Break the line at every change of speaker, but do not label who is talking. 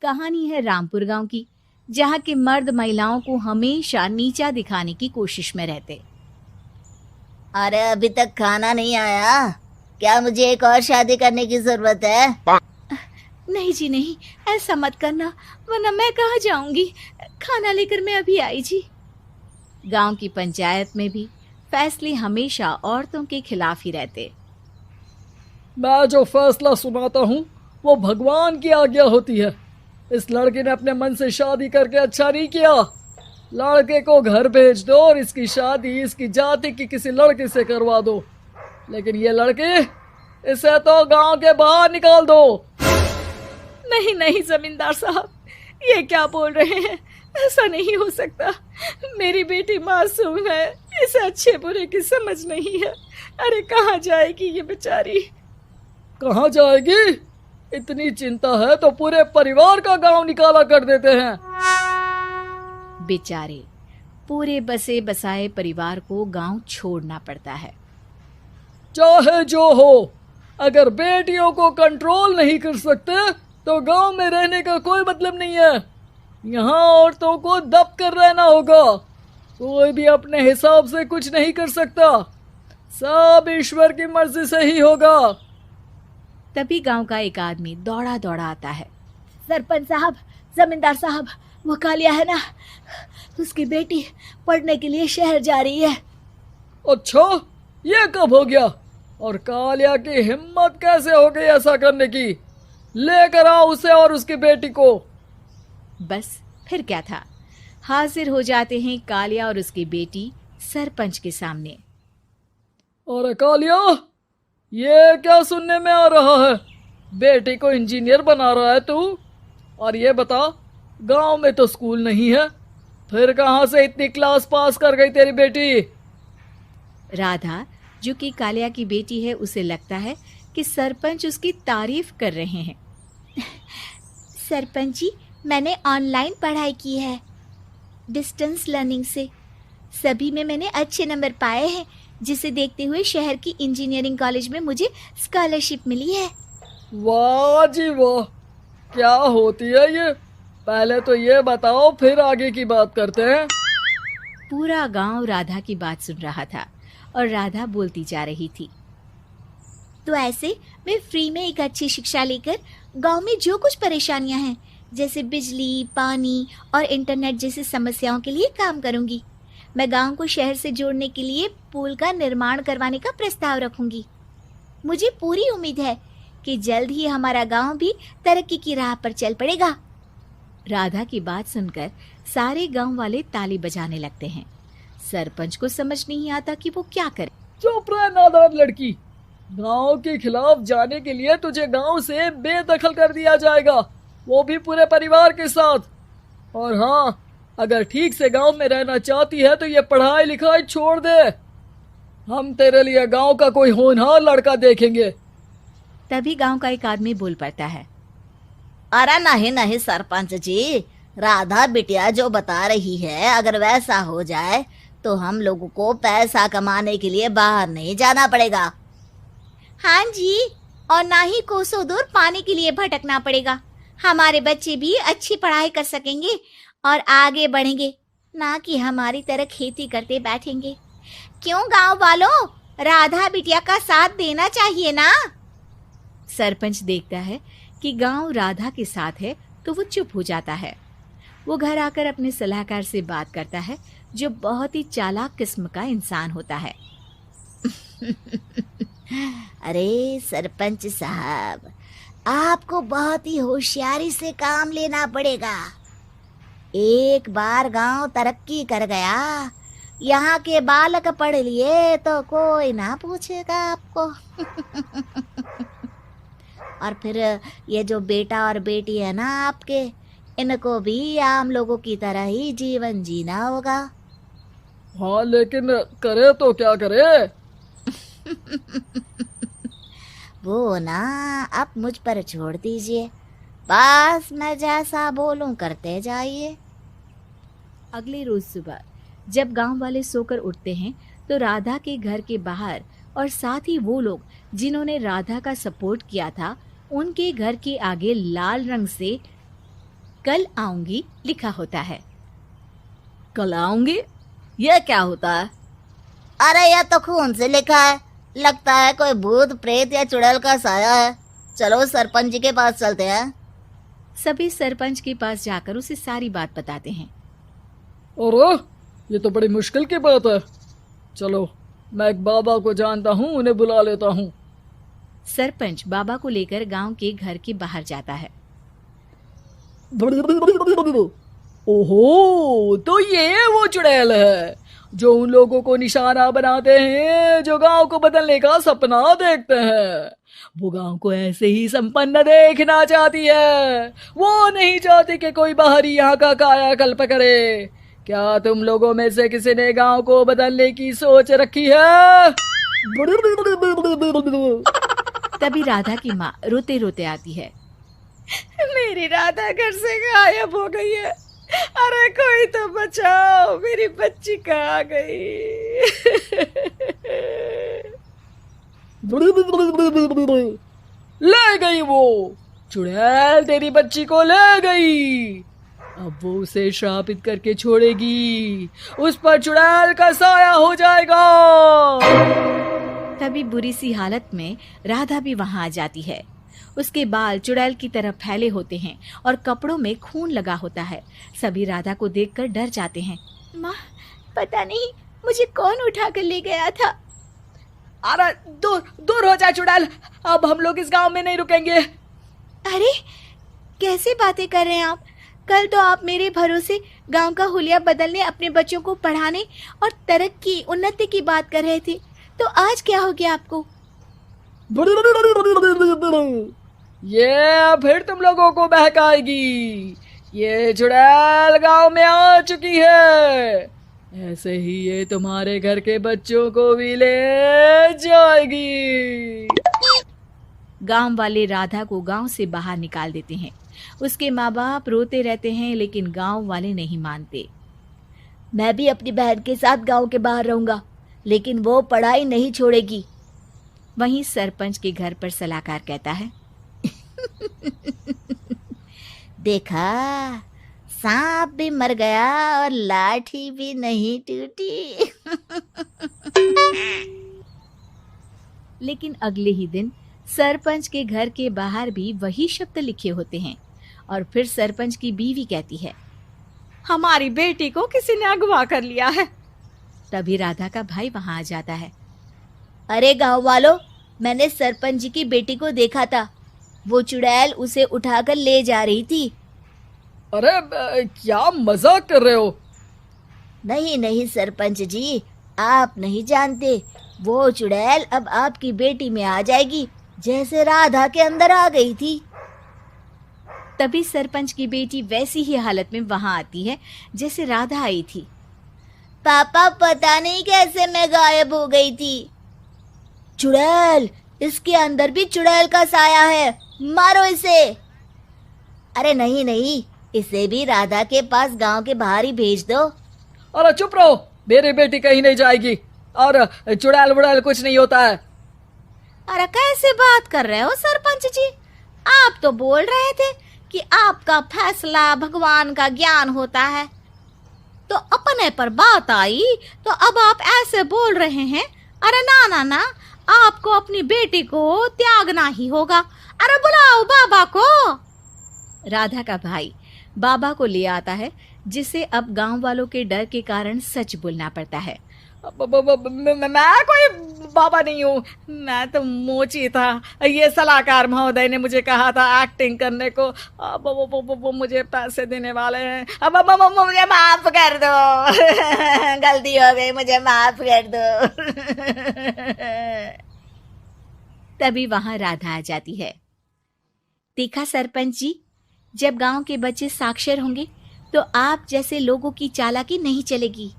कहानी है रामपुर गांव की, जहां के मर्द महिलाओं को हमेशा नीचा दिखाने की कोशिश में रहते।
अरे अभी तक खाना नहीं आया क्या? मुझे एक और शादी करने की जरूरत है।
नहीं जी नहीं, ऐसा मत करना, वरना मैं कहाँ जाऊंगी। खाना लेकर मैं अभी आई जी। गांव की पंचायत में भी फैसले हमेशा औरतों के खिलाफ ही रहते।
मैं जो फैसला सुनाता हूँ वो भगवान की आज्ञा होती है। इस लड़के ने अपने मन से शादी करके अच्छा नहीं किया। लड़के को घर भेज दो और इसकी शादी इसकी जाति की किसी लड़के से करवा दो। लेकिन ये लड़की, इसे तो गांव के बाहर निकाल दो।
नहीं नहीं जमींदार साहब, ये क्या बोल रहे हैं? ऐसा नहीं हो सकता। मेरी बेटी मासूम है, इसे अच्छे बुरे की समझ नहीं है। अरे कहाँ जाएगी ये बेचारी?
कहाँ जाएगी? इतनी चिंता है तो पूरे परिवार का गांव निकाला कर देते हैं।
बेचारे पूरे बसे बसाए परिवार को गांव छोड़ना पड़ता है।
चाहे जो हो, अगर बेटियों को कंट्रोल नहीं कर सकते तो गांव में रहने का कोई मतलब नहीं है। यहाँ औरतों को दब कर रहना होगा। कोई भी अपने हिसाब से कुछ नहीं कर सकता, सब ईश्वर की मर्जी से ही होगा।
तभी गांव का एक आदमी दौड़ा दौड़ा आता है। सरपंच साहब, जमींदार साहब, वो कालिया है ना, उसकी बेटी पढ़ने के लिए शहर जा रही है।
अच्छा, ये कब हो गया? और कालिया की हिम्मत कैसे हो गई ऐसा करने की? लेकर आओ उसे और उसकी बेटी को।
बस फिर क्या था, हाजिर हो जाते हैं कालिया और उसकी बेटी सरपंच के सामने।
अरे कालिया, ये क्या सुनने में आ रहा है? बेटी को इंजीनियर बना रहा है तू? और ये बता, गांव में तो स्कूल नहीं है, फिर कहां से इतनी क्लास पास कर गई तेरी बेटी?
राधा, जो कि कालिया की बेटी है, उसे लगता है कि सरपंच उसकी तारीफ कर रहे हैं। सरपंच जी, मैंने ऑनलाइन पढ़ाई की है, डिस्टेंस लर्निंग से। सभी में मैंने अच्छे नंबर पाए हैं, जिसे देखते हुए शहर की इंजीनियरिंग कॉलेज में मुझे स्कॉलरशिप मिली है।
वाह जी वाह, क्या होती है ये? पहले तो ये बताओ, फिर आगे की बात करते हैं।
पूरा गांव राधा की बात सुन रहा था और राधा बोलती जा रही थी। तो ऐसे मैं फ्री में एक अच्छी शिक्षा लेकर गांव में जो कुछ परेशानियां हैं, जैसे बिजली, पानी और इंटरनेट जैसी समस्याओं के लिए काम करूंगी। मैं गांव को शहर से जोड़ने के लिए पुल का निर्माण करवाने का प्रस्ताव रखूंगी। मुझे पूरी उम्मीद है कि जल्द ही हमारा गांव भी तरक्की की राह पर चल पड़ेगा। राधा की बात सुनकर सारे गांव वाले ताली बजाने लगते हैं। सरपंच को समझ नहीं आता कि वो क्या करे।
चुप रह नादान लड़की, गांव के खिलाफ जाने के लिए तुझे गांव से बेदखल कर दिया जाएगा, वो भी पूरे परिवार के साथ। और हाँ, अगर ठीक से गांव में रहना चाहती है तो ये पढ़ाई लिखाई छोड़ दे। हम तेरे लिए गांव का कोई होनहार लड़का देखेंगे।
तभी गांव का एक आदमी बोल पड़ता है।
अरे नहीं नहीं सरपंच जी, राधा बिटिया जो बता रही है, अगर वैसा हो जाए तो हम लोगों को पैसा कमाने के लिए बाहर नहीं जाना पड़ेगा।
हाँ जी, और ना ही कोसों दूर पानी के लिए भटकना पड़ेगा। हमारे बच्चे भी अच्छी पढ़ाई कर सकेंगे और आगे बढ़ेंगे, ना कि हमारी तरह खेती करते बैठेंगे। क्यों गांव वालों, राधा बिटिया का साथ देना चाहिए ना। सरपंच देखता है कि गांव राधा के साथ है तो वो चुप हो जाता है। वो घर आकर अपने सलाहकार से बात करता है, जो बहुत ही चालाक किस्म का इंसान होता है।
अरे सरपंच साहब, आपको बहुत ही होशियारी से काम लेना पड़ेगा। एक बार गांव तरक्की कर गया, यहाँ के बालक पढ़ लिए तो कोई ना पूछेगा आपको। और फिर ये जो बेटा और बेटी है ना आपके, इनको भी आम लोगों की तरह ही जीवन जीना होगा।
हाँ, लेकिन करे तो क्या करे?
वो ना आप मुझ पर छोड़ दीजिए, बस मैं जैसा बोलूं करते जाइए।
अगले रोज सुबह जब गांव वाले सोकर उठते हैं तो राधा के घर के बाहर और साथ ही वो लोग जिन्होंने राधा का सपोर्ट किया था, उनके घर के आगे लाल रंग से कल आऊंगी लिखा होता है।
कल आऊंगी, यह क्या होता है?
अरे यह तो खून से लिखा है, लगता है कोई भूत प्रेत या चुड़ैल का साया है। चलो सरपंच जी के पास चलते हैं।
सभी सरपंच के पास जाकर उसे सारी बात बताते हैं।
अरे ये तो बड़ी मुश्किल की बात है। चलो मैं एक बाबा को जानता हूँ, उन्हें बुला लेता हूँ।
सरपंच बाबा को लेकर गांव के घर के बाहर जाता है।
ओहो, तो ये वो चुड़ैल है जो उन लोगों को निशाना बनाते हैं जो गांव को बदलने का सपना देखते हैं। वो गांव को ऐसे ही संपन्न देखना चाहती है। वो नहीं चाहती कि कोई बाहरी यहाँ का कायाकल्प करे। क्या तुम लोगों में से किसी ने गांव को बदलने की सोच रखी है?
तभी राधा की माँ रोते रोते आती है।
मेरी राधा घर से गायब हो गई है। अरे कोई तो बचाओ, मेरी बच्ची कहाँ गई?
ले गई वो चुड़ैल, तेरी बच्ची को ले गई। अब वो उसे श्रापित करके छोड़ेगी, उस पर चुड़ैल का साया हो जाएगा।
तभी बुरी सी हालत में राधा भी वहां आ जाती है। उसके बाल चुड़ैल की तरह फैले होते हैं और कपड़ों में खून लगा होता है। सभी राधा को देखकर डर जाते हैं।
माँ, पता नहीं मुझे कौन उठा कर ले गया था।
अरे दूर दूर हो जा चुड़ैल, अब हम लोग इस गांव में नहीं रुकेंगे।
अरे कैसे बातें कर रहे हैं आप? कल तो आप मेरे भरोसे गांव का हुलिया बदलने, अपने बच्चों को पढ़ाने और तरक्की उन्नति की बात कर रहे थे, तो आज क्या हो गया आपको?
ये फिर तुम लोगों को बहकाएगी। ये चुड़ैल गांव में आ चुकी है, ऐसे ही ये तुम्हारे घर के बच्चों को भी ले जाएगी।
गांव वाले राधा को गांव से बाहर निकाल देते हैं। उसके माँ बाप रोते रहते हैं, लेकिन गांव वाले नहीं मानते।
मैं भी अपनी बहन के साथ गांव के बाहर रहूंगा, लेकिन वो पढ़ाई नहीं छोड़ेगी।
वहीं सरपंच के घर पर सलाहकार कहता है।
देखा, सांप भी मर गया और लाठी भी नहीं टूटी।
लेकिन अगले ही दिन सरपंच के घर के बाहर भी वही शब्द लिखे होते हैं। और फिर सरपंच की बीवी कहती है,
हमारी बेटी को किसी ने अगवा कर लिया है।
तभी राधा का भाई वहां आ जाता है।
अरे गांव वालों, मैंने सरपंच जी की बेटी को देखा था। वो चुड़ैल उसे उठाकर ले जा रही थी।
अरे क्या मजाक कर रहे हो?
नहीं नहीं सरपंच जी, आप नहीं जानते। वो चुड़ैल अब आपकी बेटी में आ जाएगी, जैसे राधा के अंदर आ गई थी।
तभी सरपंच की बेटी वैसी ही हालत में वहां आती है जैसे राधा आई थी।
पापा, पता नहीं कैसे मैं गायब हो गई थी। चुड़ैल, इसके अंदर भी चुड़ैल का साया है, मारो इसे। अरे नहीं नहीं, इसे भी राधा के पास गांव के बाहर ही भेज दो।
अरे चुप रहो, मेरी बेटी कहीं नहीं जाएगी और चुड़ैल बुड़ैल कुछ नहीं होता है।
अरे कैसे बात कर रहे हो सरपंच जी? आप तो बोल रहे थे कि आपका फैसला भगवान का ज्ञान होता है, तो अपने पर बात आई तो अब आप ऐसे बोल रहे हैं। अरे ना ना ना, आपको अपनी बेटी को त्यागना ही होगा। अरे बुलाओ बाबा को।
राधा का भाई बाबा को ले आता है, जिसे अब गांव वालों के डर के कारण सच बोलना पड़ता है।
मैं कोई बाबा नहीं हूँ, मैं तो मोची था। ये सलाहकार महोदय ने मुझे कहा था एक्टिंग करने को। अब वो मुझे पैसे देने वाले हैं। अब मुझे माफ कर दो।
गलती हो गई, मुझे माफ कर दो।
तभी वहां राधा आ जाती है। देखा सरपंच जी, जब गांव के बच्चे साक्षर होंगे तो आप जैसे लोगों की चालाकी नहीं चलेगी।